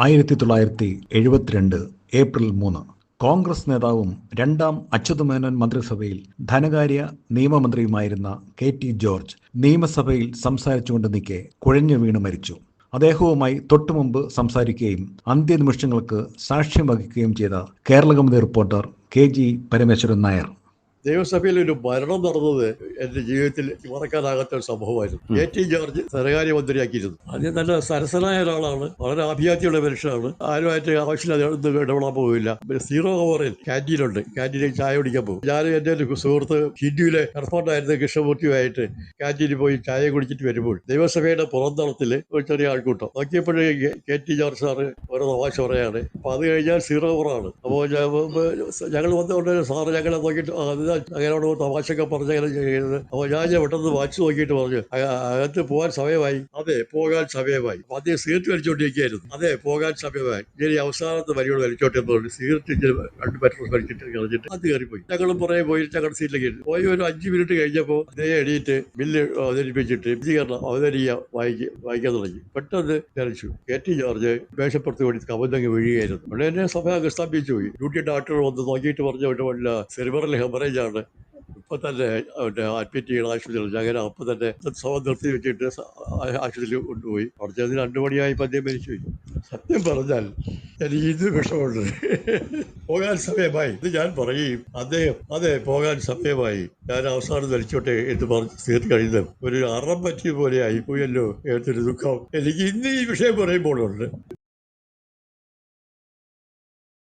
1972 April 3 Congress നേതാവും രണ്ടാം അച്യുതമേനോൻ മന്ത്രിസഭയിൽ ധനകാര്യ നിയമമന്ത്രിയുമായിരുന്ന കെ.ടി. ജോർജ് നിയമസഭയിൽ സംസാരിച്ചുകൊണ്ട് നിൽക്കെ കുഴഞ്ഞു വീണ് മരിച്ചു. അദ്ദേഹവുമായി തൊട്ടുമുമ്പ് സംസാരിക്കുകയും അന്ത്യനിമിഷങ്ങൾക്ക് സാക്ഷ്യം വഹിക്കുകയും ചെയ്ത കേരള കൗമുദി റിപ്പോർട്ടർ കെ.ജി. പരമേശ്വരൻ നായർ. നിയമസഭയിൽ ഒരു മരണം നടന്നത് എന്റെ ജീവിതത്തിൽ മറക്കാനാകാത്ത ഒരു സംഭവമായിരുന്നു. കെ.ടി. ജോർജ് ധനകാര്യ മന്ത്രിയാക്കിയിരുന്നു. ആദ്യം നല്ല സരസനായ ഒരാളാണ്, വളരെ ആഭിജാത്യമുള്ള മനുഷ്യനാണ്. ആരുമായിട്ട് ആവശ്യമില്ലാതെ ഇടപെടാൻ പോകില്ല. സീറോ ഓവറിൽ ക്യാൻറ്റീനുണ്ട്, ക്യാൻറ്റീനിൽ ചായ കുടിക്കാൻ പോകും. ഞാനും എൻ്റെ ഒരു സുഹൃത്ത് ഹിന്ദുവിലെ കറസ്പോണ്ടായിരുന്ന കൃഷ്ണമൂർത്തിയുമായിട്ട് ക്യാൻറ്റീനിൽ പോയി ചായ കുടിച്ചിട്ട് വരുമ്പോൾ നിയമസഭയുടെ പുറന്തളത്തിൽ ഒരു ചെറിയ ആൾക്കൂട്ടം നോക്കിയപ്പോഴേ കെ.ടി. ജോർജ് സാറ് ഓരോ തമാശ പറയാണ്. അപ്പൊ അത് കഴിഞ്ഞാൽ സീറോ ഓവറാണ്. അപ്പോൾ ഞങ്ങൾ വന്നുകൊണ്ട് സാറ് ഞങ്ങളെ നോക്കിയിട്ട് അങ്ങനെയോട് തമാശയൊക്കെ പറഞ്ഞ് അങ്ങനെ ചെയ്യുന്നത്. അപ്പോൾ ഞാൻ പെട്ടെന്ന് വാച്ച് നോക്കിയിട്ട് പറഞ്ഞു, അകത്ത് പോകാൻ സമയമായി. അതെ, പോകാൻ സമയമായി. അപ്പൊ അദ്ദേഹം സിഗരറ്റ് വലിച്ചുകൊണ്ടിരിക്കുകയായിരുന്നു. അതെ, പോകാൻ സമയമായി. ഇനി അവസാനത്തെ വരിയോട് വലിച്ചോട്ടെ എന്ന് പറഞ്ഞു സിഗരറ്റ് 2 പറ്റർ വലിച്ചിട്ട് കളഞ്ഞിട്ട് അത് കയറിപ്പോയി. ഞങ്ങളും പുറകെ പോയി ഞങ്ങളുടെ സീറ്റിലേക്ക് പോയി. ഒരു 5 മിനിറ്റ് കഴിഞ്ഞപ്പോൾ അദ്ദേഹം എണീറ്റ് ബില്ല് അവതരിപ്പിച്ചിട്ട് വിശദീകരണം വായിക്കാൻ തുടങ്ങി. പെട്ടെന്ന് ധരിച്ചു കെ.ടി. ജോർജ് മേശപ്പുറത്ത് വേണ്ടി കമന്തങ്ങ് വീഴുകയായിരുന്നു. ഉടനെ സഭ സ്തംഭിച്ചു പോയി. ഡ്യൂട്ടി ഡോക്ടർ വന്ന് നോക്കിയിട്ട് പറഞ്ഞു, സെറിബ്രൽ ഹെമറേജ് ആണ്, ഇപ്പൊ തന്നെ അഡ്മിറ്റ് ചെയ്യണം ആശുപത്രിയിൽ. അങ്ങനെ അപ്പം തന്നെ സഭ നിർത്തി വെച്ചിട്ട് ആശുപത്രിയിൽ കൊണ്ടുപോയി. കുറച്ച് 2 മണിയായപ്പോൾ അദ്ദേഹം മരിച്ചുപോയി. സത്യം പറഞ്ഞാൽ എനിക്ക് ഇത് വിഷമമുണ്ട്. പോകാൻ സമയമായി ഇത് ഞാൻ പറയുകയും അദ്ദേഹം അതെ പോകാൻ സമയമായി, ഞാൻ അവസാനം ധരിച്ചോട്ടെ എന്ന് പറഞ്ഞ് തീർത്ത് കഴിയുന്നത് ഒരു അറം പറ്റിയ പോലെ ആയിപ്പോയല്ലോ എന്നൊരു ദുഃഖം എനിക്ക് ഇന്ന് ഈ വിഷയം പറയുമ്പോഴുണ്ട്.